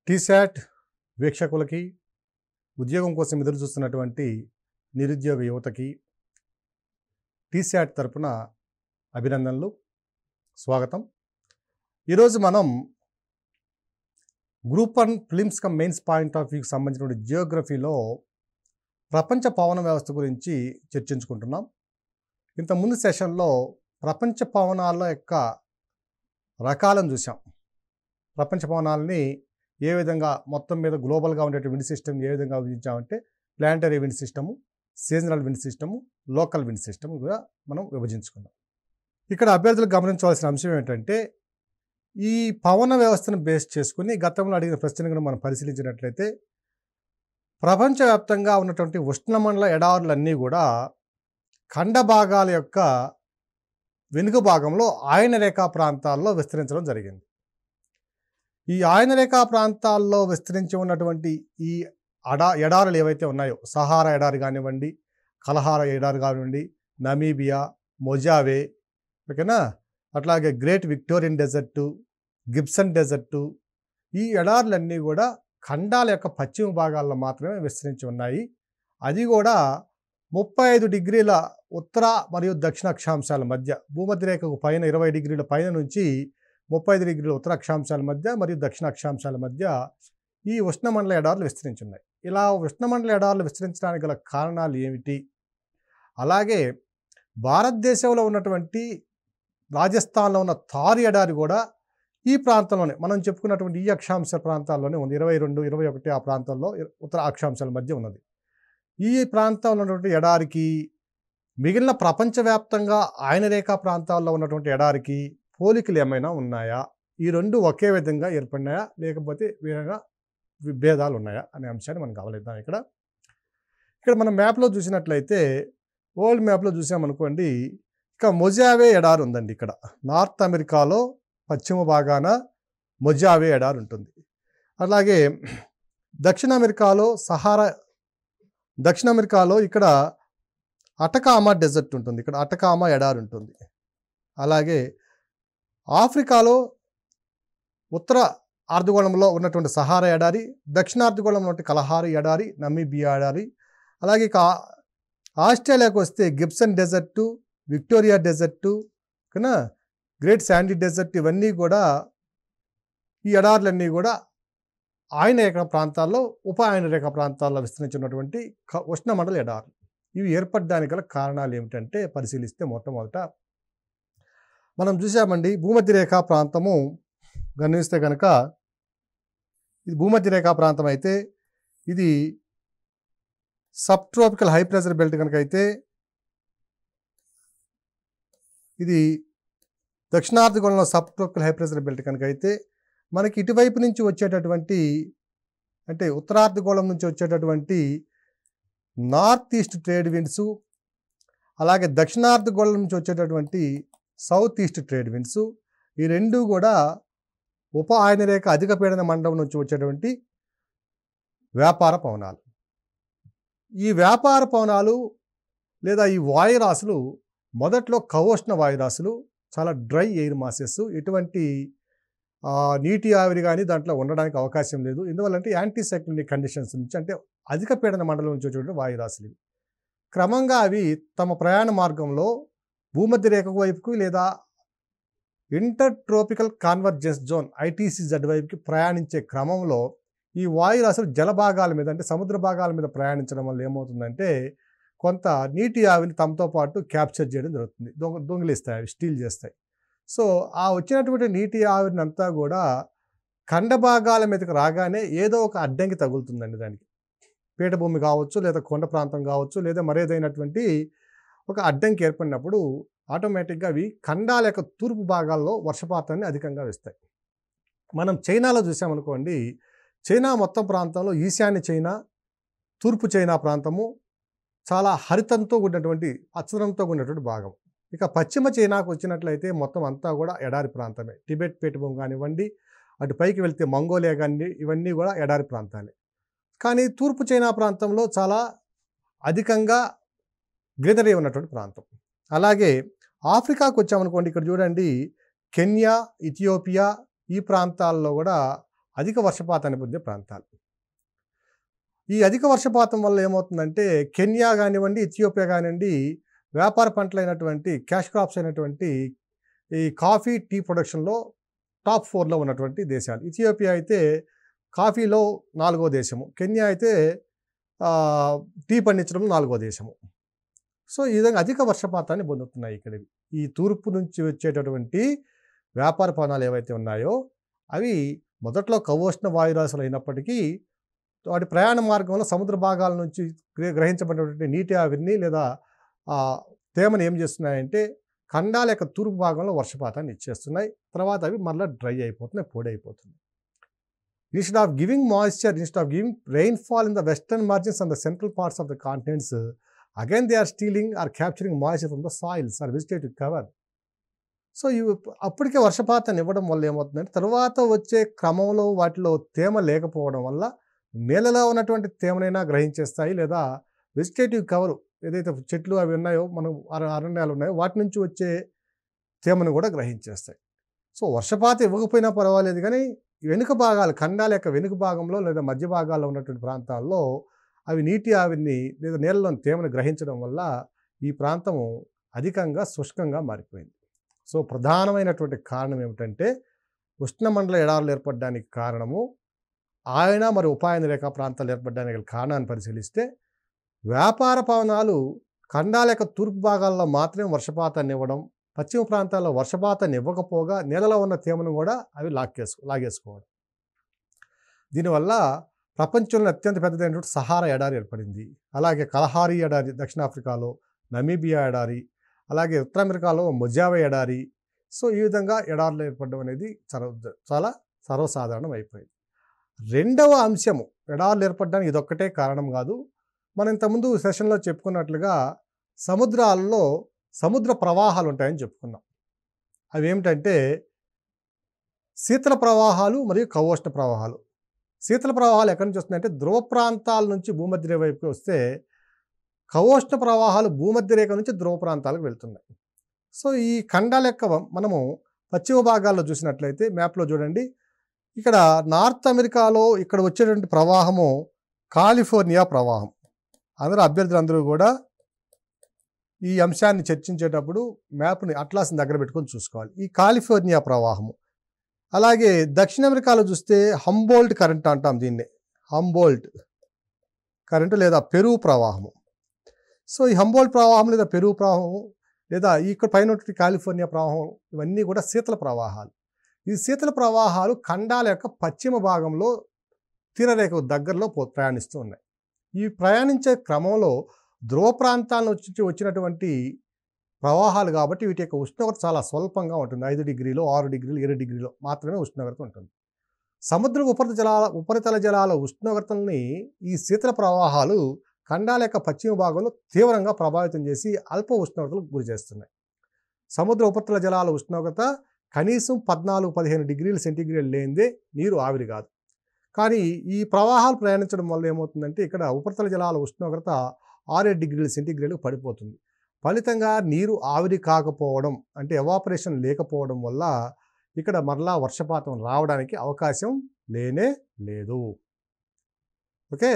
టీశాట్ వీక్షకులకి, ఉద్యోగం కోసం ఎదురు చూస్తున్నటువంటి నిరుద్యోగ యువతకి టీశాట్ తరపున అభినందనలు, స్వాగతం. ఈరోజు మనం group 1 prelims cum mains point of వ్యూకి సంబంధించిన జియోగ్రఫీలో ప్రపంచ పవన వ్యవస్థ గురించి చర్చించుకుంటున్నాం. ఇంతకుముందు సెషన్లో ప్రపంచ పవనాల యొక్క రకాలను చూసాం. ప్రపంచ పవనాలని ఏ విధంగా మొత్తం మీద గ్లోబల్గా ఉండే విండ్ సిస్టమ్ ఏ విధంగా విభజించామంటే planetary wind system, seasonal wind system, local wind system కూడా మనం విభజించుకున్నాం. ఇక్కడ అభ్యర్థులు గమనించవలసిన అంశం ఏంటంటే ఈ పవన వ్యవస్థను బేస్ చేసుకుని గతంలో అడిగిన ప్రశ్నను మనం పరిశీలించినట్లయితే ప్రపంచవ్యాప్తంగా ఉన్నటువంటి ఉష్ణమండల ఎడారులన్నీ కూడా ఖండ భాగాల యొక్క వెనుక భాగంలో ఆయనరేఖా ప్రాంతాల్లో విస్తరించడం జరిగింది. ఈ ఆయనరేఖా ప్రాంతాల్లో విస్తరించి ఉన్నటువంటి ఈ ఎడారులు ఏవైతే ఉన్నాయో, సహారా ఎడారి కానివ్వండి, కలహారా ఎడారి కానివ్వండి, నమీబియా, మొజావే, ఓకేనా, అట్లాగే గ్రేట్ విక్టోరియన్ డెజర్టు, గిబ్సన్ డెజర్టు, ఈ ఎడారులన్నీ కూడా ఖండాల యొక్క పశ్చిమ భాగాల్లో మాత్రమే విస్తరించి ఉన్నాయి. అది కూడా 35 డిగ్రీల ఉత్తర మరియు దక్షిణ అక్షాంశాల మధ్య, భూమధ్యరేఖకు పైన 20 డిగ్రీల పైన నుంచి 35 డిగ్రీల ఉత్తర అక్షాంశాల మధ్య మరియు దక్షిణ అక్షాంశాల మధ్య ఈ ఉష్ణమండల ఎడారులు విస్తరించున్నాయి. ఇలా ఉష్ణమండల ఎడారులు విస్తరించడానికి గల కారణాలు ఏమిటి? అలాగే భారతదేశంలో ఉన్నటువంటి రాజస్థాన్లో ఉన్న థార్ ఎడారి కూడా ఈ ప్రాంతంలోనే, మనం చెప్పుకున్నటువంటి ఈ అక్షాంశ ప్రాంతాల్లోనే ఉంది. 22, 21 ఆ ప్రాంతంలో ఉత్తర అక్షాంశాల మధ్య ఉన్నది. ఈ ప్రాంతంలో ఉన్నటువంటి ఎడారికి మిగిలిన ప్రపంచవ్యాప్తంగా ఆయనరేఖా ప్రాంతాల్లో ఉన్నటువంటి ఎడారికి పోలికలు ఏమైనా ఉన్నాయా? ఈ రెండు ఒకే విధంగా ఏర్పడినాయా, లేకపోతే వేరేగా విభేదాలు ఉన్నాయా అనే అంశాన్ని మనం గమనిద్దాం. ఇక్కడ మనం మ్యాప్లో చూసినట్లయితే, వరల్డ్ మ్యాప్లో చూసామనుకోండి, ఇక మొజావే ఎడారి ఉందండి. ఇక్కడ నార్త్ అమెరికాలో పశ్చిమ భాగాన మొజావే ఎడారి ఉంటుంది. అలాగే దక్షిణ అమెరికాలో ఇక్కడ అటకామా డెజర్ట్ ఉంటుంది. ఇక్కడ అటకామా ఎడారి ఉంటుంది. అలాగే ఆఫ్రికాలో ఉత్తర అర్ధగోళంలో ఉన్నటువంటి సహారా ఎడారి, దక్షిణ అర్ధగోళంలో ఉన్నటువంటి కలహారీ ఎడారి, నమీబియా ఎడారి, అలాగే ఇక ఆస్ట్రేలియాకు వస్తే గిబ్సన్ డెజర్టు, విక్టోరియా డెజర్టు, ఓకేనా, గ్రేట్ శాండీ డెజర్ట్, ఇవన్నీ కూడా ఈ ఎడారులన్నీ కూడా ఆయనరేఖ ప్రాంతాల్లో, ఉప ఆయనరేఖ ప్రాంతాల్లో విస్తరించినటువంటి ఉష్ణమండల ఎడారులు. ఇవి ఏర్పడడానికి గల కారణాలు ఏమిటంటే పరిశీలిస్తే మొట్టమొదట మనం చూసామండి, భూమధ్యరేఖా ప్రాంతము గమనిస్తే కనుక ఇది భూమధ్యరేఖా ప్రాంతం అయితే ఇది sub tropical high pressure belt కనుక అయితే, ఇది దక్షిణార్ధగోళంలో sub tropical high pressure belt కనుక అయితే, మనకి ఇటువైపు నుంచి వచ్చేటటువంటి, అంటే ఉత్తరార్ధగోళం నుంచి వచ్చేటటువంటి నార్త్ ఈస్ట్ ట్రేడ్ విండ్స్, అలాగే దక్షిణార్ధగోళం నుంచి వచ్చేటటువంటి సౌత్ ఈస్ట్ ట్రేడ్ విండ్స్, ఈ రెండు కూడా ఉప ఆయనరేఖ అధిక పీడన మండలం నుంచి వచ్చేటువంటి వ్యాపార పవనాలు. ఈ వ్యాపార పవనాలు లేదా ఈ వాయురాశులు మొదట్లో కవోష్ణ వాయురాశులు, చాలా డ్రై ఎయిర్ మాసెస్, ఎటువంటి నీటి ఆవిరి కానీ దాంట్లో ఉండడానికి అవకాశం లేదు. ఎందువల్లంటే యాంటీ సైక్లోనిక్ కండిషన్స్ నుంచి, అంటే అధిక పీడన మండలం నుంచి వచ్చేటువంటి వాయురాశులు. క్రమంగా అవి తమ ప్రయాణ మార్గంలో భూమధ్యరేఖ వైపుకు లేదా inter tropical convergence zone ITCZ వైపుకి ప్రయాణించే క్రమంలో ఈ వాయురాశులు జలభాగాల మీద, అంటే సముద్ర భాగాల మీద ప్రయాణించడం వల్ల ఏమవుతుందంటే కొంత నీటి ఆవిరిని తమతో పాటు క్యాప్చర్ చేయడం జరుగుతుంది, దొంగిలిస్తాయి, అవి స్టీల్ చేస్తాయి. సో ఆ వచ్చినటువంటి నీటి ఆవిరిని అంతా కూడా ఖండ భాగాల మీదకి రాగానే ఏదో ఒక అడ్డంకి తగులుతుందండి. దానికి పీఠభూమి కావచ్చు, లేదా కొండ ప్రాంతం కావచ్చు, లేదా మరేదైనటువంటి ఒక అడ్డంకి ఏర్పడినప్పుడు ఆటోమేటిక్గా అవి ఖండాల యొక్క తూర్పు భాగాల్లో వర్షపాతాన్ని అధికంగా వేస్తాయి. మనం చైనాలో చూసామనుకోండి, చైనా మొత్తం ప్రాంతంలో ఈశాన్య చైనా, తూర్పు చైనా ప్రాంతము చాలా హరితంతో ఉన్నటువంటి, పచ్చదనంతో ఉన్నటువంటి భాగం. ఇక పశ్చిమ చైనాకు వచ్చినట్లయితే మొత్తం అంతా కూడా ఎడారి ప్రాంతమే. టిబెట్ పీఠభూమి కానివ్వండి, అటు పైకి వెళ్తే మంగోలియా కానీ, ఇవన్నీ కూడా ఎడారి ప్రాంతాలే. కానీ తూర్పు చైనా ప్రాంతంలో చాలా అధికంగా గ్రీనరీ ఉన్నటువంటి ప్రాంతం. అలాగే ఆఫ్రికాకు వచ్చామనుకోండి, ఇక్కడ చూడండి, కెన్యా, ఇథియోపియా, ఈ ప్రాంతాల్లో కూడా అధిక వర్షపాతాన్ని పొందే ప్రాంతాలు. ఈ అధిక వర్షపాతం వల్ల ఏమవుతుందంటే కెన్యా కానివ్వండి, ఇథియోపియా కానివ్వండి, వ్యాపార పంటలైనటువంటి క్యాష్ క్రాప్స్ అయినటువంటి ఈ కాఫీ, టీ ప్రొడక్షన్‌లో టాప్ 4లో ఉన్నటువంటి దేశాలు. ఇథియోపియా అయితే కాఫీలో 4వ దేశము. కెన్యా అయితే టీ పండించడంలో 4వ దేశము. సో, ఈ విధంగా అధిక వర్షపాతాన్ని పొందుతున్నాయి ఇక్కడివి. ఈ తూర్పు నుంచి వచ్చేటటువంటి వ్యాపార పవనాలు ఏవైతే ఉన్నాయో అవి మొదట్లో కవోష్ణ వాయురాశులు అయినప్పటికీ వాటి ప్రయాణ మార్గంలో సముద్ర భాగాల నుంచి గ్రహించబడినటువంటి నీటి ఆవిరిని లేదా తేమను ఏం చేస్తున్నాయంటే ఖండాల యొక్క తూర్పు భాగంలో వర్షపాతాన్ని ఇచ్చేస్తున్నాయి. తర్వాత అవి మళ్ళీ డ్రై అయిపోతున్నాయి, పొడి అయిపోతున్నాయి. Instead of giving moisture, instead of giving rainfall in the western margins and the central parts of the continents, again they are stealing or capturing moisture from the soils or vegetative cover. So ఇవి అప్పటికే వర్షపాతాన్ని ఇవ్వడం వల్ల ఏమవుతుందంటే తర్వాత వచ్చే క్రమంలో వాటిలో తేమ లేకపోవడం వల్ల నేలలో ఉన్నటువంటి తేమనైనా గ్రహించేస్తాయి, లేదా వెజిటేటివ్ కవర్ ఏదైతే చెట్లు అవి ఉన్నాయో మనం అరణ్యాలు ఉన్నాయో వాటి నుంచి వచ్చే తేమను కూడా గ్రహించేస్తాయి. సో వర్షపాతం ఇవ్వకపోయినా పర్వాలేదు, కానీ వెనుక భాగాలు ఖండాల యొక్క వెనుక భాగంలో లేదా మధ్య భాగాల్లో ఉన్నటువంటి ప్రాంతాల్లో అవి నీటి ఆవిరిని లేదా నీళ్ళలోని తేమను గ్రహించడం వల్ల ఈ ప్రాంతము అధికంగా శుష్కంగా మారిపోయింది. సో ప్రధానమైనటువంటి కారణం ఏమిటంటే ఉష్ణమండల ఎడారులు ఏర్పడడానికి కారణము ఆయన మరి ఉపాయన రేఖా ప్రాంతాలు ఏర్పడడానికి కారణాన్ని పరిశీలిస్తే వ్యాపార పవనాలు ఖండాల యొక్క తూర్పు భాగాల్లో మాత్రమే వర్షపాతాన్ని ఇవ్వడం, పశ్చిమ ప్రాంతాల్లో వర్షపాతాన్ని ఇవ్వకపోగా నీళ్ళలో ఉన్న తేమను కూడా అవి లాగేసుకోవడం. దీనివల్ల ప్రపంచంలో అత్యంత పెద్దదైనటువంటి సహారా ఎడారి ఏర్పడింది. అలాగే కలహారీ ఎడారి దక్షిణాఫ్రికాలో, నమీబియా ఎడారి, అలాగే ఉత్తర అమెరికాలో మొజావే ఎడారి. సో ఈ విధంగా ఎడారులు ఏర్పడడం అనేది చాలా సర్వసాధారణం అయిపోయింది. రెండవ అంశము ఎడారులు ఏర్పడడానికి ఇదొక్కటే కారణం కాదు. మనం ఇంతకుముందు సెషన్లో చెప్పుకున్నట్లుగా సముద్రాల్లో సముద్ర ప్రవాహాలు ఉంటాయని చెప్పుకున్నాం. అవి ఏమిటంటే శీతల ప్రవాహాలు మరియు కవోష్ణ ప్రవాహాలు. శీతల ప్రవాహాలు ఎక్కడి నుంచి వస్తున్నాయంటే ధ్రువ ప్రాంతాల నుంచి భూమధ్య వైపుకి వస్తే, కవోష్ణ ప్రవాహాలు భూమధ్య రేఖ నుంచి ధ్రువ ప్రాంతాలకు వెళ్తున్నాయి. సో ఈ ఖండాల యొక్క మనము పశ్చిమ భాగాల్లో చూసినట్లయితే మ్యాప్లో చూడండి, ఇక్కడ నార్త్ అమెరికాలో ఇక్కడ వచ్చేటువంటి ప్రవాహము కాలిఫోర్నియా ప్రవాహం. అభ్యర్థులందరూ కూడా ఈ అంశాన్ని చర్చించేటప్పుడు మ్యాప్ని అట్లాస్ని దగ్గర పెట్టుకొని చూసుకోవాలి. ఈ కాలిఫోర్నియా ప్రవాహము. అలాగే దక్షిణ అమెరికాలో చూస్తే హంబోల్ట్ కరెంట్ అంటాం దీన్ని, హంబోల్ట్ కరెంటు లేదా పెరు ప్రవాహము. సో ఈ హంబోల్ట్ ప్రవాహం లేదా పెరు ప్రవాహం లేదా ఇక్కడ పైన కాలిఫోర్నియా ప్రవాహం ఇవన్నీ కూడా శీతల ప్రవాహాలు. ఈ శీతల ప్రవాహాలు ఖండాల యొక్క పశ్చిమ భాగంలో తీరరేఖకు దగ్గరలో ప్రయాణిస్తూ ఉన్నాయి. ఈ ప్రయాణించే క్రమంలో ధ్రువ ప్రాంతాల నుంచి వచ్చినటువంటి ప్రవాహాలు కాబట్టి వీటి యొక్క ఉష్ణోగ్రత చాలా స్వల్పంగా ఉంటుంది. 5 డిగ్రీలు, 6 డిగ్రీలు, 7 డిగ్రీలు మాత్రమే ఉష్ణోగ్రత ఉంటుంది. సముద్ర ఉపరితల జలాల ఉష్ణోగ్రతల్ని ఈ శీతల ప్రవాహాలు ఖండాల యొక్క పశ్చిమ భాగంలో తీవ్రంగా ప్రభావితం చేసి అల్ప ఉష్ణోగ్రతలకు గురి చేస్తున్నాయి. సముద్ర ఉపరితల జలాల ఉష్ణోగ్రత కనీసం 14-15 డిగ్రీల సెంటీగ్రేడ్ లేనిదే నీరు ఆవిరి కాదు. కానీ ఈ ప్రవాహాలు ప్రయాణించడం వల్ల ఏమవుతుందంటే ఇక్కడ ఉపరితల జలాల ఉష్ణోగ్రత 6-7 డిగ్రీల సెంటీగ్రేడ్కు పడిపోతుంది. ఫలితంగా నీరు ఆవిరి కాకపోవడం అంటే ఎవాపరేషన్ లేకపోవడం వల్ల ఇక్కడ మరలా వర్షపాతం రావడానికి అవకాశం లేనే లేదు. ఓకే,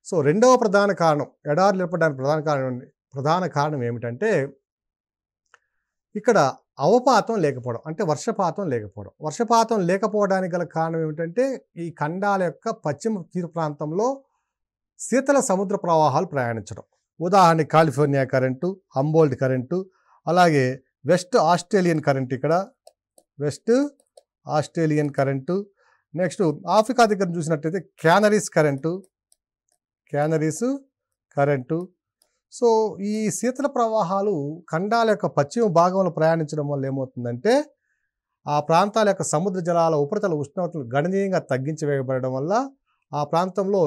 సో రెండవ ప్రధాన కారణం ఎడారులు ఏర్పడడానికి ప్రధాన కారణం ఏమిటంటే ఇక్కడ అవపాతం లేకపోవడం అంటే వర్షపాతం లేకపోవడం. వర్షపాతం లేకపోవడానికి గల కారణం ఏమిటంటే ఈ ఖండాల యొక్క పశ్చిమ తీర ప్రాంతంలో శీతల సముద్ర ప్రవాహాలు ప్రయాణించడం. ఉదాహరణకి కాలిఫోర్నియా కరెంటు, హంబోల్ట్ కరెంటు, అలాగే వెస్ట్ ఆస్ట్రేలియన్ కరెంటు, ఇక్కడ west Australian current. Next Africa దగ్గర చూసినట్టయితే క్యానరీస్ కరెంటు. సో ఈ శీతల ప్రవాహాలు ఖండాల యొక్క పశ్చిమ భాగంలో ప్రయాణించడం వల్ల ఏమవుతుందంటే ఆ ప్రాంతాల యొక్క సముద్ర జలాల ఉపరితల ఉష్ణోగ్రతలు గణనీయంగా తగ్గించివేయబడడం వల్ల ఆ ప్రాంతంలో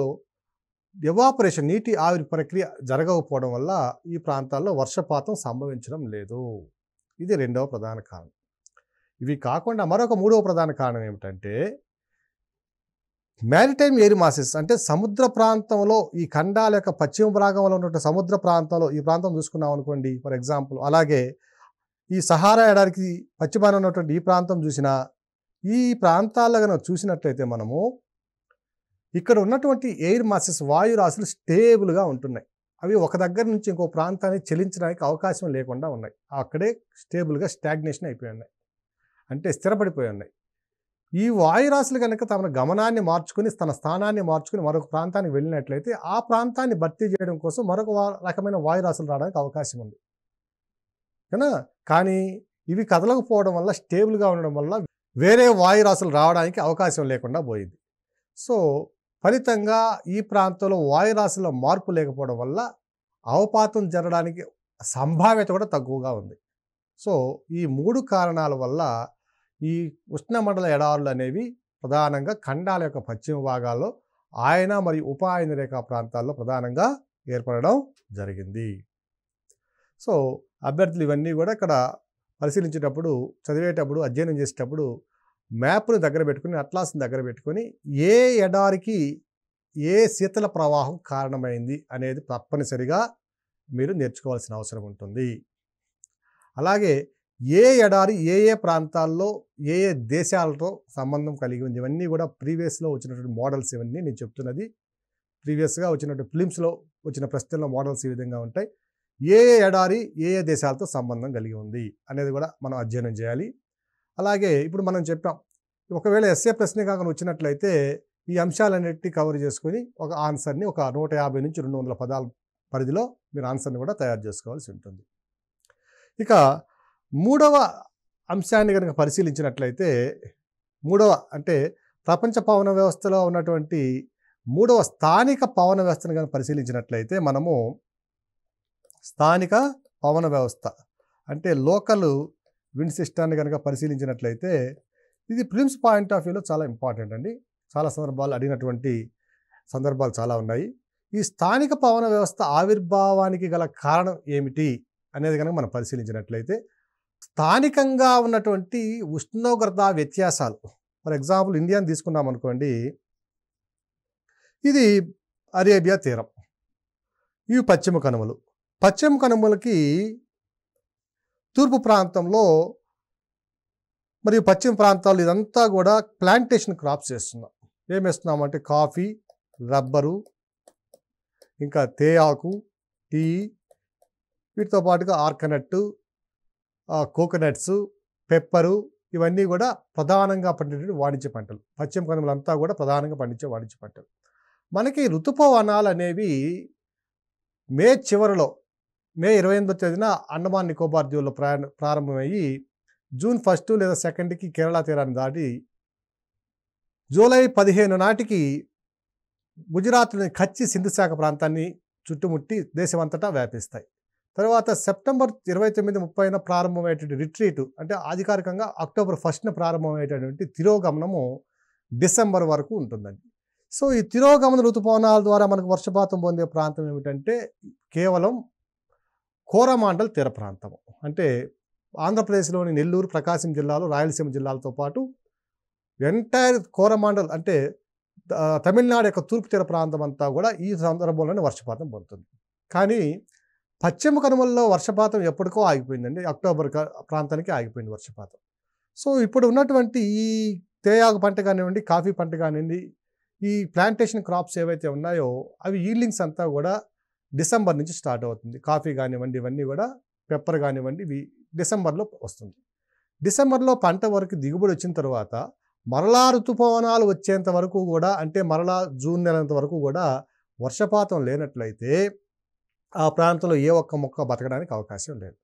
ఎవాపరేషన్ నీటి ఆవిరి ప్రక్రియ జరగకపోవడం వల్ల ఈ ప్రాంతాల్లో వర్షపాతం సంభవించడం లేదు. ఇది రెండవ ప్రధాన కారణం. ఇవి కాకుండా మరొక మూడవ ప్రధాన కారణం ఏమిటంటే మ్యారిటైమ్ ఎయిర్ మాసెస్ అంటే సముద్ర ప్రాంతంలో ఈ ఖండాల యొక్క పశ్చిమ భాగంలో ఉన్నటువంటి సముద్ర ప్రాంతంలో ఈ ప్రాంతం చూసుకున్నాం అనుకోండి ఫర్ ఎగ్జాంపుల్, అలాగే ఈ సహారా ఎడారికి పశ్చిమాన ఉన్నటువంటి ఈ ప్రాంతం చూసినా, ఈ ప్రాంతాల్లో గనక చూసినట్లయితే మనము ఇక్కడ ఉన్నటువంటి ఎయిర్ మాసెస్ వాయు రాశులు స్టేబుల్గా ఉంటున్నాయి. అవి ఒక దగ్గర నుంచి ఇంకో ప్రాంతానికి చెలించడానికి అవకాశం లేకుండా ఉన్నాయి. అక్కడే స్టేబుల్గా స్టాగ్నేషన్ అయిపోయి ఉన్నాయి, అంటే స్థిరపడిపోయి ఉన్నాయి. ఈ వాయు రాశులు కనుక తమ గమనాన్ని మార్చుకుని తన స్థానాన్ని మార్చుకుని మరొక ప్రాంతానికి వెళ్ళినట్లయితే ఆ ప్రాంతాన్ని భర్తీ చేయడం కోసం మరొక రకమైన వాయు రాశులు రావడానికి అవకాశం ఉంది కదా. కానీ ఇవి కదలకపోవడం వల్ల, స్టేబుల్గా ఉండడం వల్ల వేరే వాయు రాశులు రావడానికి అవకాశం లేకుండా పోయింది. సో ఫలితంగా ఈ ప్రాంతంలో వాయు రాశుల్లో మార్పు లేకపోవడం వల్ల అవపాతం జరగడానికి సంభావ్యత కూడా తక్కువగా ఉంది. సో ఈ 3 కారణాల వల్ల ఈ ఉష్ణమండల ఎడారులు అనేవి ప్రధానంగా ఖండాల యొక్క పశ్చిమ భాగాల్లో ఆయన మరియు ఉప ఆయన రేఖా ప్రాంతాల్లో ప్రధానంగా ఏర్పడడం జరిగింది. సో అభ్యర్థులు ఇవన్నీ కూడా ఇక్కడ పరిశీలించేటప్పుడు, చదివేటప్పుడు, అధ్యయనం చేసేటప్పుడు మ్యాప్ను దగ్గర పెట్టుకుని, అట్లాస్ని దగ్గర పెట్టుకొని ఏ ఎడారికి ఏ శీతల ప్రవాహం కారణమైంది అనేది తప్పనిసరిగా మీరు నేర్చుకోవాల్సిన అవసరం ఉంటుంది. అలాగే ఏ ఎడారి ఏ ఏ ప్రాంతాల్లో ఏ ఏ దేశాలతో సంబంధం కలిగి ఉంది, ఇవన్నీ కూడా ప్రీవియస్లో వచ్చినటువంటి మోడల్స్. ఇవన్నీ నేను చెప్తున్నది ప్రీవియస్గా వచ్చినటువంటి ఫిలిమ్స్లో వచ్చిన ప్రశ్నల్లో మోడల్స్ ఈ విధంగా ఉంటాయి. ఏ ఏ ఎడారి ఏ ఏ దేశాలతో సంబంధం కలిగి ఉంది అనేది కూడా మనం అధ్యయనం చేయాలి. అలాగే ఇప్పుడు మనం చెప్పాం, ఒకవేళ ఎస్ఏ ప్రశ్న కాకుండా వచ్చినట్లయితే ఈ అంశాలన్నిటినీ కవర్ చేసుకొని ఒక ఆన్సర్ని ఒక 150 నుంచి 200 పదాల పరిధిలో మీరు ఆన్సర్ని కూడా తయారు చేసుకోవాల్సి ఉంటుంది. ఇక 3వ అంశాన్ని కనుక పరిశీలించినట్లయితే, 3వ అంటే ప్రపంచ పవన వ్యవస్థలో ఉన్నటువంటి 3వ స్థానిక పవన వ్యవస్థను కనుక పరిశీలించినట్లయితే, మనము స్థానిక పవన వ్యవస్థ అంటే లోకల్ విండ్ సిస్టాన్ని కనుక పరిశీలించినట్లయితే, ఇది ప్రిలిమ్స్ పాయింట్ ఆఫ్ వ్యూలో చాలా ఇంపార్టెంట్ అండి. చాలా సందర్భాలు అడిగినటువంటి సందర్భాలు చాలా ఉన్నాయి. ఈ స్థానిక పవన వ్యవస్థ ఆవిర్భావానికి గల కారణం ఏమిటి అనేది కనుక మనం పరిశీలించినట్లయితే, స్థానికంగా ఉన్నటువంటి ఉష్ణోగ్రత వ్యత్యాసాలు. ఫర్ ఎగ్జాంపుల్ ఇండియాని తీసుకున్నాం అనుకోండి, ఇది అరేబియా తీరం, ఇవి పశ్చిమ కనుమలు. పశ్చిమ కనుమలకి తూర్పు ప్రాంతంలో మరియు పశ్చిమ ప్రాంతాలు ఇదంతా కూడా ప్లాంటేషన్ క్రాప్స్ వేస్తున్నాం. ఏం వేస్తున్నామంటే కాఫీ, రబ్బరు, ఇంకా తేయాకు, టీ, వీటితో పాటుగా ఆర్కనట్టు, కోకోనట్స్, పెప్పరు, ఇవన్నీ కూడా ప్రధానంగా పండించే వాణిజ్య పంటలు. పశ్చిమ కనుమలంతా కూడా ప్రధానంగా పండించే వాణిజ్య పంటలు. మనకి ఋతుపవనాలు అనేవి మే చివరిలో, మే 28వ తేదీన అండమాన్ నికోబార్ దీవుల్లో ప్రారంభమయ్యి జూన్ 1 లేదా 2కి కేరళ తీరాన్ని దాటి జూలై 15 నాటికి గుజరాత్లోని కచ్చి సింధు శాఖ ప్రాంతాన్ని చుట్టుముట్టి దేశమంతటా వ్యాపిస్తాయి. తర్వాత సెప్టెంబర్ 29, 30న ప్రారంభమయ్యేటువంటి రిట్రీట్, అంటే అధికారికంగా అక్టోబర్ 1న ప్రారంభమయ్యేటటువంటి తిరోగమనము డిసెంబర్ వరకు ఉంటుందండి. సో ఈ తిరోగమన ఋతుపవనాల ద్వారా మనకు వర్షపాతం పొందే ప్రాంతం ఏమిటంటే కేవలం కోరమాండల్ తీర ప్రాంతం. అంటే ఆంధ్రప్రదేశ్లోని నెల్లూరు, ప్రకాశం జిల్లాలు, రాయలసీమ జిల్లాలతో పాటు ఎంటైర్ కోరమాండల్ అంటే తమిళనాడు యొక్క తూర్పు తీర ప్రాంతం అంతా కూడా ఈ సందర్భంలోనే వర్షపాతం పొందుతుంది. కానీ పశ్చిమ కనుమల్లో వర్షపాతం ఎప్పటికో ఆగిపోయిందండి. అక్టోబర్ ప్రాంతానికి ఆగిపోయింది వర్షపాతం. సో ఇప్పుడు ఉన్నటువంటి ఈ తేయాకు పంట కానివ్వండి, కాఫీ పంట కానివ్వండి, ఈ ప్లాంటేషన్ క్రాప్స్ ఏవైతే ఉన్నాయో అవి ఈల్డింగ్స్ అంతా కూడా డిసెంబర్ నుంచి స్టార్ట్ అవుతుంది. కాఫీ కానివ్వండి, ఇవన్నీ కూడా పెప్పర్ కానివ్వండి, ఇవి డిసెంబర్లో వస్తుంది. డిసెంబర్లో పంట వరకు దిగుబడి వచ్చిన తర్వాత మరలా ఋతుపవనాలు వచ్చేంత వరకు కూడా, అంటే మరలా జూన్ నెలంత వరకు కూడా వర్షపాతం లేనట్లయితే ఆ ప్రాంతంలో ఏ ఒక్క మొక్క బతకడానికి అవకాశం లేదు.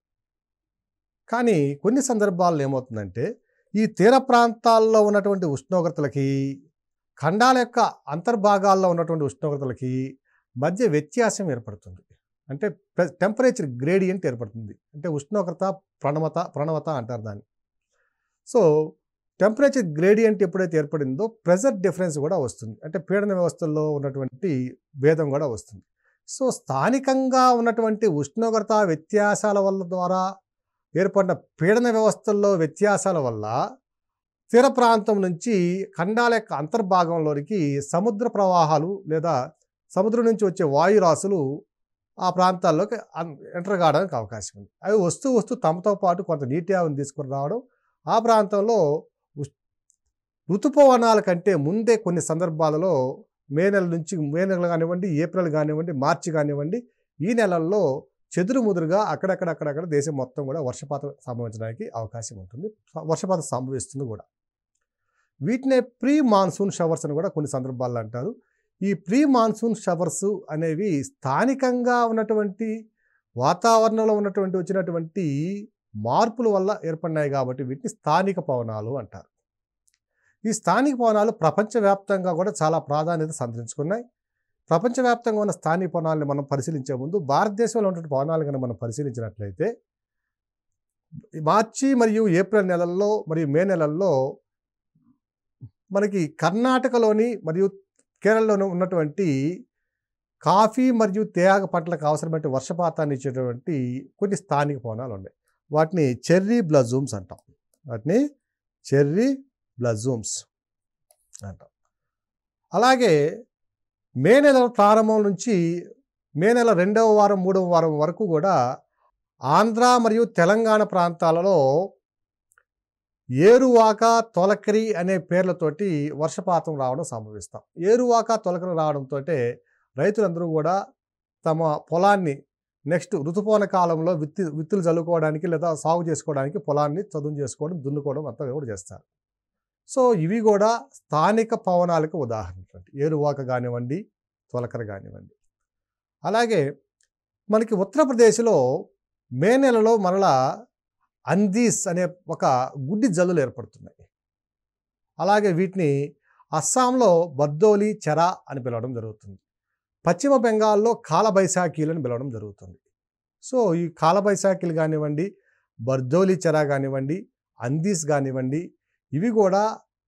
కానీ కొన్ని సందర్భాల్లో ఏమవుతుందంటే ఈ తీర ప్రాంతాల్లో ఉన్నటువంటి ఉష్ణోగ్రతలకి, ఖండాల యొక్క అంతర్భాగాల్లో ఉన్నటువంటి ఉష్ణోగ్రతలకి మధ్య వ్యత్యాసం ఏర్పడుతుంది. అంటే టెంపరేచర్ గ్రేడియంట్ ఏర్పడుతుంది. అంటే ఉష్ణోగ్రత ప్రణవత అంటారు దాన్ని. సో టెంపరేచర్ గ్రేడియంట్ ఎప్పుడైతే ఏర్పడిందో ప్రెజర్ డిఫరెన్స్ కూడా వస్తుంది. అంటే పీడన వ్యవస్థల్లో ఉన్నటువంటి భేదం కూడా వస్తుంది. సో స్థానికంగా ఉన్నటువంటి ఉష్ణోగ్రత వ్యత్యాసాల వల్ల ద్వారా ఏర్పడిన పీడన వ్యవస్థల్లో వ్యత్యాసాల వల్ల తీర ప్రాంతం నుంచి ఖండాల యొక్క అంతర్భాగంలోనికి సముద్ర ప్రవాహాలు లేదా సముద్రం నుంచి వచ్చే వాయురాశులు ఆ ప్రాంతాల్లోకి ఎంటర్ కావడానికి అవకాశం ఉంది. అవి వస్తూ తమతో పాటు కొంత నీటి ఆవిరిని తీసుకుని రావడం, ఆ ప్రాంతంలో ఋతుపవనాల కంటే ముందే కొన్ని సందర్భాలలో మే నెల కానివ్వండి, ఏప్రిల్ కానివ్వండి, మార్చి కానివ్వండి, ఈ నెలల్లో చెదురుముదురుగా అక్కడక్కడ దేశం మొత్తం కూడా వర్షపాతం సంభవించడానికి అవకాశం ఉంటుంది. వర్షపాతం సంభవిస్తుంది కూడా. వీటినే ప్రీ మాన్సూన్ షవర్స్ అని కూడా కొన్ని సందర్భాల్లో అంటారు. ఈ ప్రీ మాన్సూన్ షవర్స్ అనేవి స్థానికంగా ఉన్నటువంటి వాతావరణంలో వచ్చినటువంటి మార్పుల వల్ల ఏర్పడినాయి కాబట్టి వీటిని స్థానిక పవనాలు అంటారు. ఈ స్థానిక పవనాలు ప్రపంచవ్యాప్తంగా కూడా చాలా ప్రాధాన్యత సంతరించుకున్నాయి. ప్రపంచవ్యాప్తంగా ఉన్న స్థానిక పవనాలను మనం పరిశీలించే ముందు భారతదేశంలో ఉన్నటువంటి పవనాలు కనుక మనం పరిశీలించినట్లయితే మార్చి మరియు ఏప్రిల్ నెలల్లో మరియు మే నెలల్లో మనకి కర్ణాటకలోని మరియు కేరళలోని ఉన్నటువంటి కాఫీ మరియు తేయాకు పంటలకు అవసరమైన వర్షపాతాన్ని ఇచ్చేటువంటి కొన్ని స్థానిక పవనాలు ఉన్నాయి. వాటిని చెర్రీ బ్లజూమ్స్ అంటాం. అలాగే మే నెల ప్రారంభం నుంచి మే నెల 2వ వారం 3వ వారం వరకు కూడా ఆంధ్ర మరియు తెలంగాణ ప్రాంతాలలో ఏరువాక, తొలకరి అనే పేర్లతోటి వర్షపాతం రావడం సంభవిస్తాం. ఏరువాక, తొలకరి రావడంతో రైతులందరూ కూడా తమ పొలాన్ని నెక్స్ట్ ఋతుపవన కాలంలో విత్తులు చల్లుకోవడానికి లేదా సాగు చేసుకోవడానికి పొలాన్ని చదును చేసుకోవడం, దున్నుకోవడం అంతా కూడా చేస్తారు. సో ఇవి కూడా స్థానిక పవనాలకు ఉదాహరణ. ఏరువాక కానివ్వండి, తొలకరి కానివ్వండి. అలాగే మనకి ఉత్తరప్రదేశ్లో మే నెలలో మరలా అందీస్ అనే ఒక గుడ్డి జల్లులు ఏర్పడుతున్నాయి. అలాగే వీటిని అస్సాంలో బర్దోలి చెరా అని పిలవడం జరుగుతుంది. పశ్చిమ బెంగాల్లో కాలబైశాఖీలు అని పిలవడం జరుగుతుంది. సో ఈ కాలబైశాఖీలు కానివ్వండి, బర్దోలి చెరా కానివ్వండి, అందీస్ కానివ్వండి, ఇవి కూడా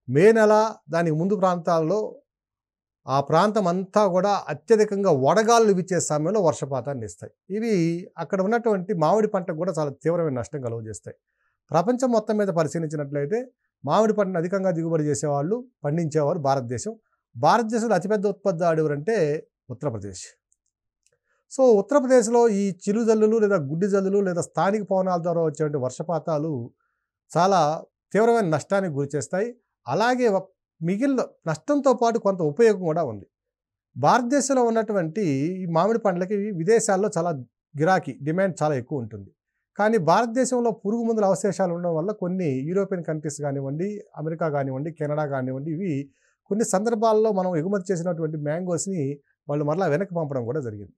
మే నెల దానికి ముందు ప్రాంతాల్లో ఆ ప్రాంతం అంతా కూడా అత్యధికంగా వడగాళ్ళు వీచే సమయంలో వర్షపాతాన్ని ఇస్తాయి. ఇవి అక్కడ ఉన్నటువంటి మామిడి పంటకు కూడా చాలా తీవ్రమైన నష్టం కలుగజేస్తాయి. ప్రపంచం మొత్తం మీద పరిశీలించినట్లయితే మామిడి పంటను అధికంగా దిగుబడి చేసేవాళ్ళు, పండించేవారు భారతదేశంలో అతిపెద్ద ఉత్పత్తిదారు ఎవరంటే ఉత్తరప్రదేశ్. సో ఉత్తరప్రదేశ్లో ఈ చిరు జల్లులు లేదా గుడ్డి జల్లులు లేదా స్థానిక పవనాల ద్వారా వచ్చేటువంటి వర్షపాతాలు చాలా తీవ్రమైన నష్టానికి గురి చేస్తాయి. అలాగే మిగిలిన నష్టంతో పాటు కొంత ఉపయోగం కూడా ఉంది. భారతదేశంలో ఉన్నటువంటి ఈ మామిడి పండ్లకి విదేశాల్లో చాలా డిమాండ్ చాలా ఎక్కువ ఉంటుంది. కానీ భారతదేశంలో పురుగు మందుల అవశేషాలు ఉండడం వల్ల కొన్ని యూరోపియన్ కంట్రీస్ కానివ్వండి, అమెరికా కానివ్వండి, కెనడా కానివ్వండి, ఇవి కొన్ని సందర్భాల్లో మనం ఎగుమతి చేసినటువంటి మ్యాంగోస్ని వాళ్ళు మరలా వెనక్కి పంపడం కూడా జరిగింది.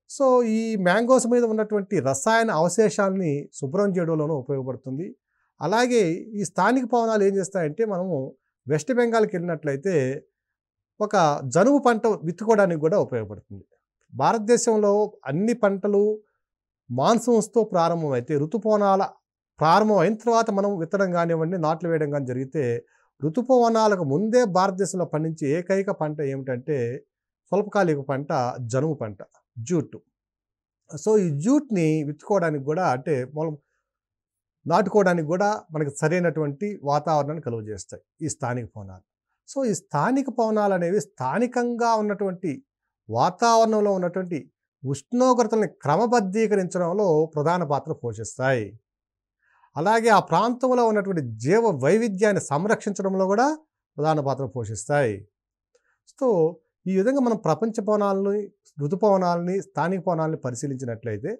సో ఈ మ్యాంగోస్ మీద ఉన్నటువంటి రసాయన అవశేషాలని శుభ్రం చేయడంలోనూ ఉపయోగపడుతుంది. అలాగే ఈ స్థానిక పవనాలు ఏం చేస్తాయంటే మనము వెస్ట్ బెంగాల్కి వెళ్ళినట్లయితే ఒక జనుము పంట విత్తుకోవడానికి కూడా ఉపయోగపడుతుంది. భారతదేశంలో అన్ని పంటలు మాన్సూన్స్తో ప్రారంభమైతే ఋతుపవనాల ప్రారంభం అయిన తర్వాత మనం విత్తడం కానివ్వండి, నాట్లు వేయడం కానీ జరిగితే ఋతుపవనాలకు ముందే భారతదేశంలో పండించే ఏకైక పంట ఏమిటంటే స్వల్పకాలిక పంట జనుము పంట, జూట్. సో ఈ జూట్ని విత్తుకోవడానికి కూడా అంటే మనం నాటుకోవడానికి కూడా మనకి సరైనటువంటి వాతావరణాన్ని కలుగజేస్తాయి ఈ స్థానిక పవనాలు. సో ఈ స్థానిక పవనాలు అనేవి స్థానికంగా ఉన్నటువంటి వాతావరణంలో ఉన్నటువంటి ఉష్ణోగ్రతల్ని క్రమబద్ధీకరించడంలో ప్రధాన పాత్ర పోషిస్తాయి. అలాగే ఆ ప్రాంతంలో ఉన్నటువంటి జీవ వైవిధ్యాన్ని సంరక్షించడంలో కూడా ప్రధాన పాత్ర పోషిస్తాయి. సో ఈ విధంగా మనం ప్రపంచ పవనాలని, ఋతుపవనాలని, స్థానిక పవనాలని పరిశీలించినట్లయితే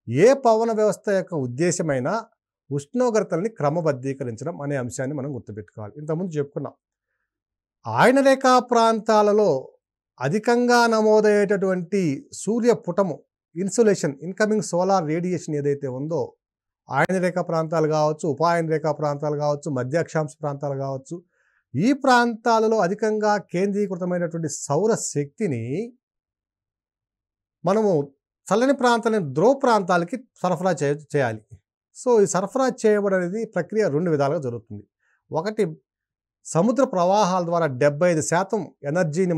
ఏ పవన వ్యవస్థ యొక్క ఉద్దేశమైనా ఉష్ణోగ్రతల్ని క్రమబద్ధీకరించడం అనే అంశాన్ని మనం గుర్తుపెట్టుకోవాలి. ఇంతకుముందు చెప్పుకున్నాం. ఆయనరేఖా ప్రాంతాలలో అధికంగా నమోదయ్యేటటువంటి సూర్యపుటము ఇన్సులేషన్, ఇన్కమింగ్ సోలార్ రేడియేషన్ ఏదైతే ఉందో, ఆయనరేఖా ప్రాంతాలు కావచ్చు, ఉపాయనరేఖా ప్రాంతాలు కావచ్చు, మధ్య అక్షాంశ ప్రాంతాలు కావచ్చు, ఈ ప్రాంతాలలో అధికంగా కేంద్రీకృతమైనటువంటి సౌర శక్తిని మనము చల్లని ప్రాంతాలను ధ్రువ ప్రాంతాలకి సరఫరా చేయాలి. సో ఈ సరఫరా చేయబడేది ప్రక్రియ 2 విధాలుగా జరుగుతుంది. ఒకటి, సముద్ర ప్రవాహాల ద్వారా 75% ఎనర్జీని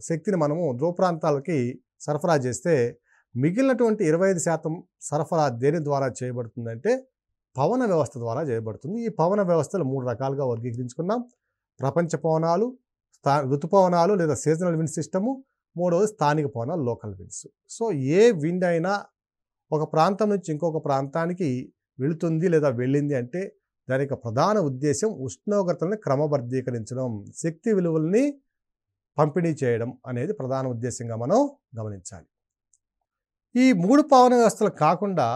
శక్తిని మనము ధ్రువ ప్రాంతాలకి సరఫరా చేస్తే మిగిలినటువంటి 25% సరఫరా దేని ద్వారా చేయబడుతుందంటే పవన వ్యవస్థ ద్వారా చేయబడుతుంది. ఈ పవన వ్యవస్థలు 3 రకాలుగా వర్గీకరించుకున్నాం. ప్రపంచ పవనాలు, ఋతుపవనాలు లేదా సీజనల్ విండ్ సిస్టము, మూడవది స్థానిక పవనాలు, లోకల్ విండ్స్. సో ఏ విండ్ అయినా ఒక ప్రాంతం నుంచి ఇంకొక ప్రాంతానికి వెళుతుంది లేదా వెళ్ళింది అంటే దాని యొక్క ప్రధాన ఉద్దేశం ఉష్ణోగ్రతల్ని క్రమబద్ధీకరించడం, శక్తి విలువల్ని పంపిణీ చేయడం అనేది ప్రధాన ఉద్దేశంగా మనం గమనించాలి. ఈ 3 పవన వ్యవస్థలు కాకుండా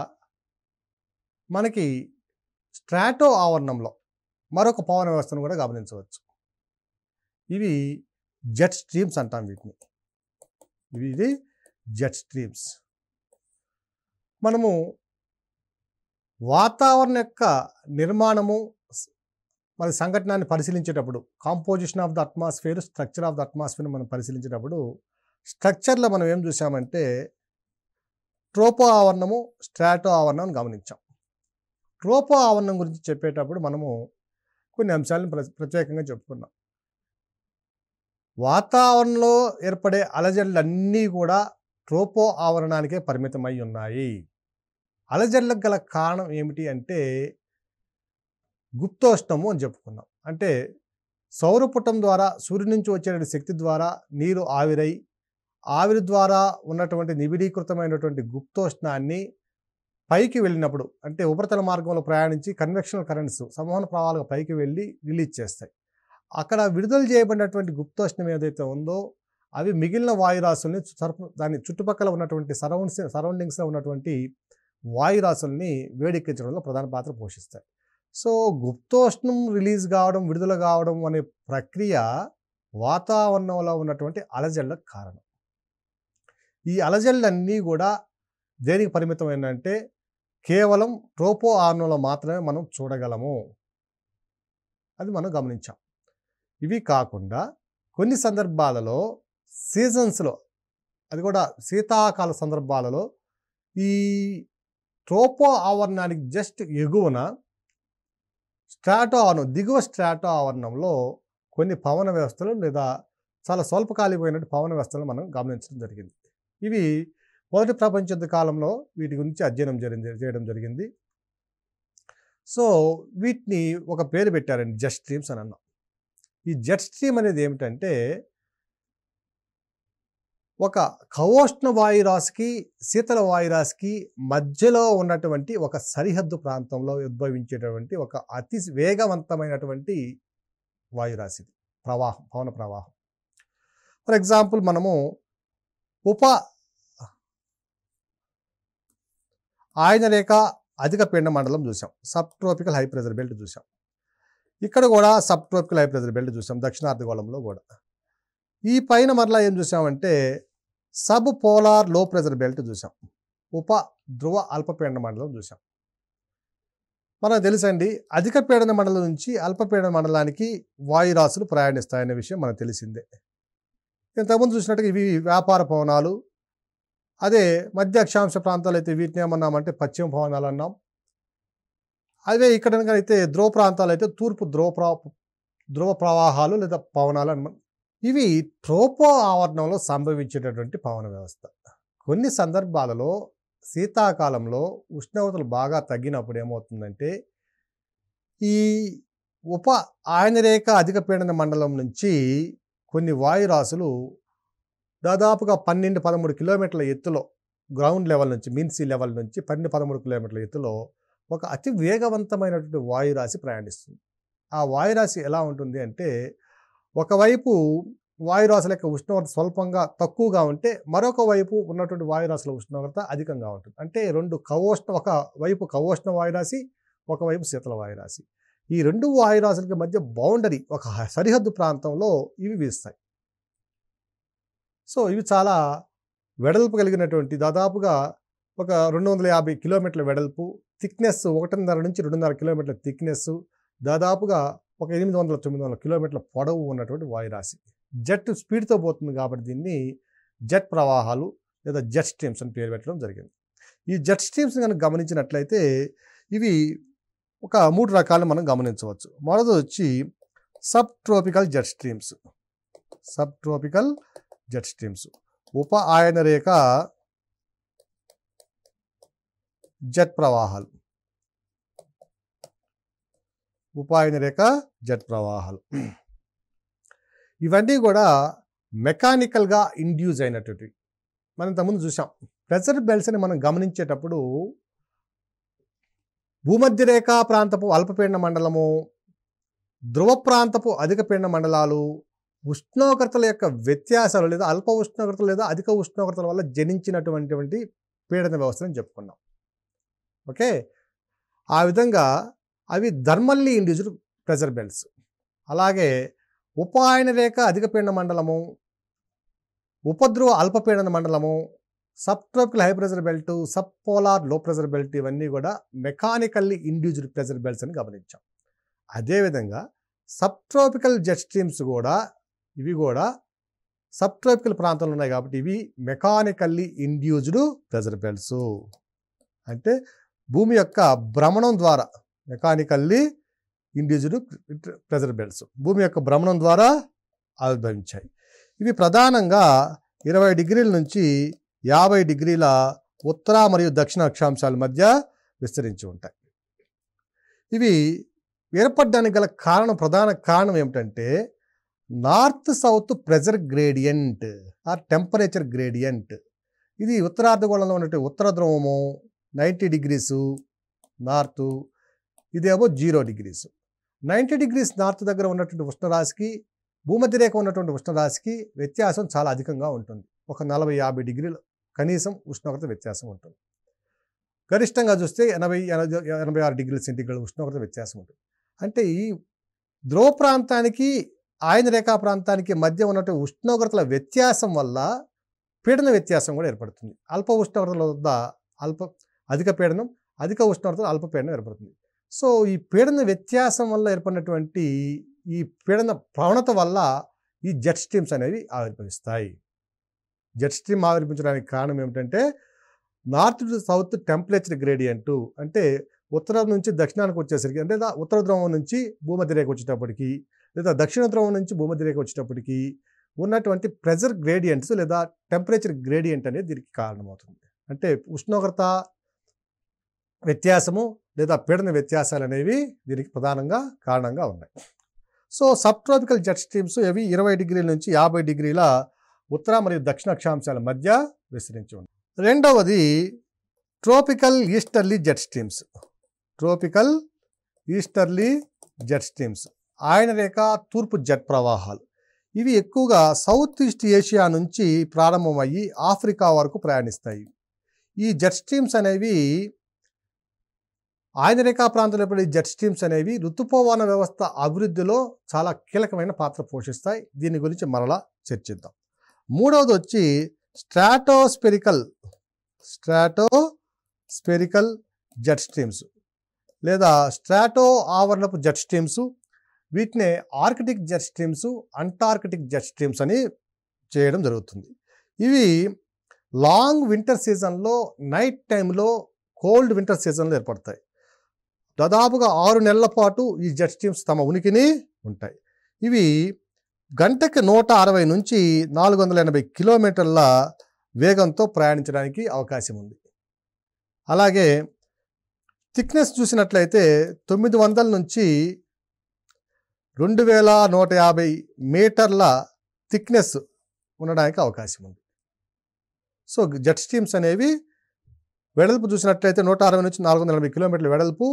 మనకి స్ట్రాటో ఆవరణంలో మరొక పవన వ్యవస్థను కూడా గమనించవచ్చు. ఇవి జెట్ స్ట్రీమ్స్ అంటాం వీటిని. ఇది జెట్ స్ట్రీమ్స్. మనము వాతావరణ యొక్క నిర్మాణము మరి సంఘటనని పరిశీలించేటప్పుడు, composition of the atmosphere, structure of the atmosphere మనం పరిశీలించేటప్పుడు స్ట్రక్చర్లో మనం ఏం చూసామంటే ట్రోపో ఆవరణము, స్ట్రాటో ఆవరణం గమనించాం. ట్రోపో ఆవరణం గురించి చెప్పేటప్పుడు మనము కొన్ని అంశాలను ప్రత్యేకంగా చెప్పుకున్నాం. వాతావరణంలో ఏర్పడే అలజడులన్నీ కూడా ట్రోపో ఆవరణానికే పరిమితమై ఉన్నాయి. అలజడులకు గల కారణం ఏమిటి అంటే గుప్తోష్ణము అని చెప్పుకున్నాం. అంటే సౌరపుటం ద్వారా సూర్యుడి నుంచి వచ్చే శక్తి ద్వారా నీరు ఆవిరై, ఆవిరి ద్వారా ఉన్నటువంటి నిబిడీకృతమైనటువంటి గుప్తోష్ణాన్ని పైకి వెళ్ళినప్పుడు, అంటే ఉపరితల మార్గంలో ప్రయాణించి కన్వెక్షనల్ కరెంట్స్ సంవహన ప్రవాహాలుగా పైకి వెళ్ళి రిలీజ్ చేస్తాయి. అక్కడ విడుదల చేయబడినటువంటి గుప్తోష్ణం ఏదైతే ఉందో అవి మిగిలిన వాయురాశుల్ని దాని చుట్టుపక్కల ఉన్నటువంటి సరౌండింగ్స్లో ఉన్నటువంటి వాయురాశుల్ని వేడెక్కించడంలో ప్రధాన పాత్ర పోషిస్తాయి. సో గుప్తోష్ణం రిలీజ్ కావడం, విడుదల కావడం అనే ప్రక్రియ వాతావరణంలో ఉన్నటువంటి అలజడులకు కారణం. ఈ అలజడులన్నీ కూడా దేనికి పరిమితమైనంటే కేవలం ట్రోపో ఆవరణంలో మాత్రమే మనం చూడగలము. అది మనం గమనించాం. ఇవి కాకుండా కొన్ని సందర్భాలలో సీజన్స్లో, అది కూడా శీతాకాల సందర్భాలలో ఈ ట్రోపో ఆవరణానికి జస్ట్ ఎగువన స్ట్రాటో ఆవరణం, దిగువ స్ట్రాటో ఆవరణంలో కొన్ని పవన వ్యవస్థలు లేదా చాలా స్వల్పకాలికమైన పవన వ్యవస్థలు మనం గమనించడం జరిగింది. ఇవి మొదటి ప్రపంచ యుద్ధ కాలంలో వీటి గురించి అధ్యయనం చేయడం జరిగింది. సో వీటిని ఒక పేరు పెట్టారండి, జెట్ స్ట్రీమ్స్ అని అన్నాం. ఈ జెట్ స్ట్రీమ్ అనేది ఏమిటంటే ఒక ఖగోష్ణ వాయురాశికి శీతల వాయురాశికి మధ్యలో ఉన్నటువంటి ఒక సరిహద్దు ప్రాంతంలో ఉద్భవించేటటువంటి ఒక అతి వేగవంతమైనటువంటి వాయురాశి ప్రవాహం, పవన ప్రవాహం. ఫర్ ఎగ్జాంపుల్ మనము ఆయనరేఖ అధిక పీడన మండలం చూసాం, sub tropical high pressure belt చూసాం. ఇక్కడ కూడా sub tropical high pressure belt చూసాం, దక్షిణార్ధగోళంలో కూడా. ఈ పైన మరలా ఏం చూసామంటే సబ్ పోలార్ లో ప్రెజర్ బెల్ట్ చూసాం, ఉప ధ్రువ అల్పపీడన మండలం చూసాం. మనకు తెలుసండి, అధిక పీడన మండలం నుంచి అల్పపీడన మండలానికి వాయురాశులు ప్రయాణిస్తాయనే విషయం మనకు తెలిసిందే. ఇంతకుముందు చూసినట్టుగా ఇవి వ్యాపార పవనాలు. అదే మధ్య అక్షాంశ ప్రాంతాలు అయితే వీటిని ఏమన్నామంటే పశ్చిమ పవనాలు అన్నాం. అదే ఇక్కడ అయితే ధ్రువ ప్రాంతాలు అయితే తూర్పు ధ్రువ ప్రవాహాలు లేదా పవనాలు అన్నమాట. ఇవి ట్రోపో ఆవరణంలో సంభవించేటటువంటి పవన వ్యవస్థ. కొన్ని సందర్భాలలో శీతాకాలంలో ఉష్ణోగ్రతలు బాగా తగ్గినప్పుడు ఏమవుతుందంటే ఈ ఆయనరేఖ అధిక పీడన మండలం నుంచి కొన్ని వాయురాశులు దాదాపుగా 12-13 కిలోమీటర్ల ఎత్తులో, గ్రౌండ్ లెవెల్ నుంచి, మీన్ సీ లెవెల్ నుంచి 12-13 కిలోమీటర్ల ఎత్తులో ఒక అతి వేగవంతమైనటువంటి వాయురాశి ప్రయాణిస్తుంది. ఆ వాయురాశి ఎలా ఉంటుంది అంటే ఒకవైపు వాయురాశుల యొక్క ఉష్ణోగ్రత స్వల్పంగా తక్కువగా ఉంటే మరొక వైపు ఉన్నటువంటి వాయురాశుల ఉష్ణోగ్రత అధికంగా ఉంటుంది. అంటే ఒక వైపు ఖగోష్ణ వాయురాశి, ఒకవైపు శీతల వాయురాశి. ఈ రెండు వాయురాశులకి మధ్య బౌండరీ, ఒక సరిహద్దు ప్రాంతంలో ఇవి వీస్తాయి. సో ఇవి చాలా వెడల్పు కలిగినటువంటి, దాదాపుగా ఒక 250 కిలోమీటర్ల వెడల్పు, థిక్నెస్ 1.5 నుంచి 2.5 కిలోమీటర్ల థిక్నెస్, దాదాపుగా ఒక 800-900 కిలోమీటర్ల పొడవు ఉన్నటువంటి వాయురాశి. జెట్ స్పీడ్తో పోతుంది కాబట్టి దీన్ని జెట్ ప్రవాహాలు లేదా జెట్ స్ట్రీమ్స్ అని పేరు పెట్టడం జరిగింది. ఈ జెట్ స్ట్రీమ్స్ కనుక గమనించినట్లయితే ఇవి ఒక 3 రకాలు మనం గమనించవచ్చు. మొదటి వచ్చి sub tropical jet streams. Sub tropical jet streams ఆయన రేఖ జెట్ ప్రవాహాలు. ఆయన రేఖ జెట్ ప్రవాహాలు ఇవన్నీ కూడా మెకానికల్గా ఇండ్యూస్ అయినటువంటి. మనం ఇంతకుముందు చూసాం ప్రెజర్ బెల్ట్స్ని మనం గమనించేటప్పుడు భూమధ్య రేఖా ప్రాంతపు అల్పపీడన మండలము, ధ్రువ ప్రాంతపు అధిక పీడన మండలాలు ఉష్ణోగ్రతల యొక్క వ్యత్యాసాలు లేదా అల్ప ఉష్ణోగ్రతలు లేదా అధిక ఉష్ణోగ్రతల వల్ల జనించినటువంటి పీడన వ్యవస్థను చెప్పుకున్నాం. ఓకే, ఆ విధంగా అవి థర్మల్లీ ఇండ్యూస్డ్ ప్రెజర్ బెల్ట్స్. అలాగే ఉపాయన రేఖ అధిక పీడన మండలము, ఉపధ్రువ అల్పపీడన మండలము, sub tropical high pressure belt, sub polar లో ప్రెజర్ బెల్ట్ ఇవన్నీ కూడా మెకానికల్లీ ఇండ్యూస్డ్ ప్రెజర్ బెల్ట్స్ అని గమనించాం. అదేవిధంగా సబ్ ట్రాపికల్ జెట్ స్ట్రీమ్స్ కూడా ఇవి కూడా సబ్ ట్రాపికల్ ప్రాంతంలో ఉన్నాయి కాబట్టి ఇవి మెకానికల్లీ ఇండ్యూస్డ్ ప్రెజర్ బెల్ట్స్. అంటే భూమి యొక్క భ్రమణం ద్వారా మెకానికల్లీ ఇండ్యూస్డ్ ప్రెజర్ బెల్ట్స్ భూమి యొక్క భ్రమణం ద్వారా ఆవిర్భవించాయి. ఇవి ప్రధానంగా 20 డిగ్రీల నుంచి 50 డిగ్రీల ఉత్తర మరియు దక్షిణ అక్షాంశాల మధ్య విస్తరించి ఉంటాయి. ఇవి ఏర్పడడానికి గల ప్రధాన కారణం ఏమిటంటే north south pressure gradient or temperature gradient. ఇది ఉత్తరార్ధగోళంలో ఉన్నటువంటి ఉత్తర ధ్రువము 90 డిగ్రీసు నార్త్, ఇదేమో 0 డిగ్రీస్. 90 డిగ్రీస్ నార్త్ దగ్గర ఉన్నటువంటి ఉష్ణరాశికి భూమధ్య రేఖ ఉన్నటువంటి ఉష్ణరాశికి వ్యత్యాసం చాలా అధికంగా ఉంటుంది. ఒక 40-50 డిగ్రీలు కనీసం ఉష్ణోగ్రత వ్యత్యాసం ఉంటుంది. గరిష్టంగా చూస్తే 80-86 డిగ్రీల సెంటీగ్రేడ్ ఉష్ణోగ్రత వ్యత్యాసం ఉంటుంది. అంటే ఈ ధ్రువ ప్రాంతానికి ఆయన రేఖా ప్రాంతానికి మధ్య ఉన్నటువంటి ఉష్ణోగ్రతల వ్యత్యాసం వల్ల పీడన వ్యత్యాసం కూడా ఏర్పడుతుంది. అల్ప ఉష్ణోగ్రతల వద్ద అధిక పీడనం, అధిక ఉష్ణోగ్రతలు అల్ప పీడనం ఏర్పడుతుంది. సో ఈ పీడన వ్యత్యాసం వల్ల ఏర్పడినటువంటి ఈ పీడన ప్రవణత వల్ల ఈ జెట్ స్ట్రీమ్స్ అనేవి ఆవిర్భవిస్తాయి. జెట్ స్ట్రీమ్ ఆవిర్భించడానికి కారణం ఏమిటంటే నార్త్ టు సౌత్ టెంపరేచర్ గ్రేడియంటు, అంటే ఉత్తరం నుంచి దక్షిణానికి వచ్చేసరికి, అంటే ఉత్తర ధ్రువం నుంచి భూమధ్య రేఖ వచ్చేటప్పటికి లేదా దక్షిణ ధ్రువం నుంచి భూమధ్య రేఖ వచ్చేటప్పటికి ఉన్నటువంటి ప్రెజర్ గ్రేడియంట్స్ లేదా టెంపరేచర్ గ్రేడియంట్ అనేది దీనికి కారణమవుతుంది. అంటే ఉష్ణోగ్రత వ్యత్యాసము లేదా పీడన వ్యత్యాసాలు అనేవి దీనికి ప్రధానంగా కారణంగా ఉన్నాయి. So sub tropical jet streams ఇవి 20 డిగ్రీల నుంచి 50 డిగ్రీల ఉత్తర మరియు దక్షిణ అక్షాంశాల మధ్య విస్తరించి ఉన్నాయి. రెండవది tropical easterly jet streams. Tropical easterly jet streams ఆయన రేఖ తూర్పు జెట్ ప్రవాహాలు. ఇవి ఎక్కువగా సౌత్ ఈస్ట్ ఏషియా నుంచి ప్రారంభమయ్యి ఆఫ్రికా వరకు ప్రయాణిస్తాయి. ఈ జెట్ స్ట్రీమ్స్ అనేవి ఆయన రేఖా ప్రాంతంలో పడే జెట్ స్ట్రీమ్స్ అనేవి ఋతుపవన వ్యవస్థ అభివృద్ధిలో చాలా కీలకమైన పాత్ర పోషిస్తాయి. దీని గురించి మరలా చర్చిద్దాం. మూడవది వచ్చి స్ట్రాటోస్పెరికల్ జెట్ స్ట్రీమ్స్ లేదా స్ట్రాటో ఆవరణపు జెట్ స్ట్రీమ్స్. వీటినే Arctic jet streams, Antarctic jet streams అని చేయడం జరుగుతుంది. ఇవి లాంగ్ వింటర్ సీజన్లో నైట్ టైంలో కోల్డ్ వింటర్ సీజన్లో ఏర్పడతాయి. దాదాపుగా 6 నెలల పాటు ఈ జెట్ స్ట్రీమ్స్ తమ ఉనికిని ఉంటాయి. ఇవి గంటకి 160 నుంచి 480 కిలోమీటర్ల వేగంతో ప్రయాణించడానికి అవకాశం ఉంది. అలాగే థిక్నెస్ చూసినట్లయితే 900 నుంచి 2150 మీటర్ల థిక్నెస్ ఉండడానికి అవకాశం ఉంది. సో జెట్ స్ట్రీమ్స్ అనేవి వెడల్పు చూసినట్లయితే 160 నుంచి 480 కిలోమీటర్ల వెడల్పు,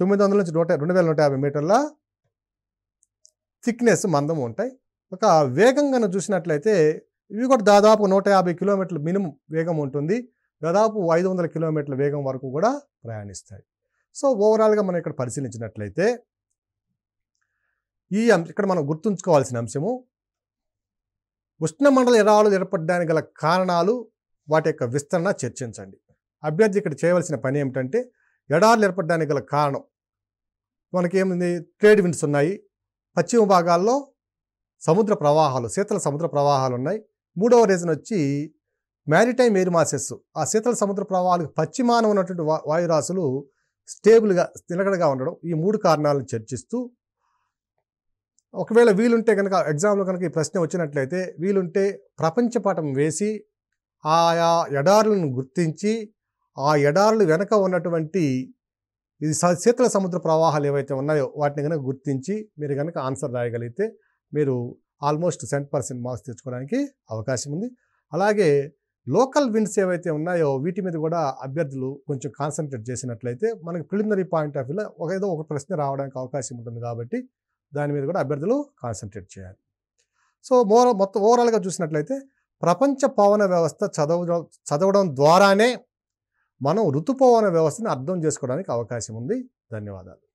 900 నుంచి 2150 మీటర్ల థిక్నెస్ మందం ఉంటాయి. ఒక వేగంగా చూసినట్లయితే ఇవి కూడా దాదాపు 150 కిలోమీటర్ల మినిమం వేగం ఉంటుంది. దాదాపు 500 కిలోమీటర్ల వేగం వరకు కూడా ప్రయాణిస్తాయి. సో ఓవరాల్గా మనం ఇక్కడ పరిశీలించినట్లయితే ఇక్కడ మనం గుర్తుంచుకోవాల్సిన అంశము ఉష్ణమండల ఎడారులు ఏర్పడడానికి గల కారణాలు, వాటి యొక్క విస్తరణ చర్చించండి. అభ్యర్థి ఇక్కడ చేయవలసిన పని ఏమిటంటే ఎడారులు ఏర్పడడానికి గల కారణం మనకేముంది, ట్రేడ్ విండ్స్ ఉన్నాయి, పశ్చిమ భాగాల్లో సముద్ర ప్రవాహాలు, శీతల సముద్ర ప్రవాహాలు ఉన్నాయి. మూడవ రీజన్ వచ్చి మ్యారిటైమ్ ఎయిర్ మాసెస్, ఆ శీతల సముద్ర ప్రవాహాలకు పశ్చిమాన ఉన్నటువంటి వాయురాశులు స్టేబుల్గా నిలకడగా ఉండడం. ఈ 3 కారణాలను చర్చిస్తూ ఒకవేళ వీలుంటే కనుక ఎగ్జామ్లో కనుక ఈ ప్రశ్న వచ్చినట్లయితే వీలుంటే ప్రపంచపటం వేసి ఆయా ఎడారులను గుర్తించి ఆ ఎడారులు వెనక ఉన్నటువంటి ఇది శీతల సముద్ర ప్రవాహాలు ఏవైతే ఉన్నాయో వాటిని కనుక గుర్తించి మీరు కనుక ఆన్సర్ రాయగలిగితే మీరు ఆల్మోస్ట్ 100% మార్క్స్ తెచ్చుకోవడానికి అవకాశం ఉంది. అలాగే లోకల్ విండ్స్ ఏవైతే ఉన్నాయో వీటి మీద కూడా అభ్యర్థులు కొంచెం కాన్సన్ట్రేట్ చేసినట్లయితే మనకి ప్రిలిమినరీ పాయింట్ ఆఫ్ వ్యూలో ఏదో ఒక ప్రశ్న రావడానికి అవకాశం ఉంటుంది కాబట్టి దాని మీద కూడా అభ్యర్థులు కాన్సన్ట్రేట్ చేయాలి. సో మొత్తం ఓవరాల్గా చూసినట్లయితే ప్రపంచ పవన వ్యవస్థ చదవడం ద్వారానే మనం ఋతుపవన వ్యవస్థని అర్థం చేసుకోవడానికి అవకాశం ఉంది. ధన్యవాదాలు.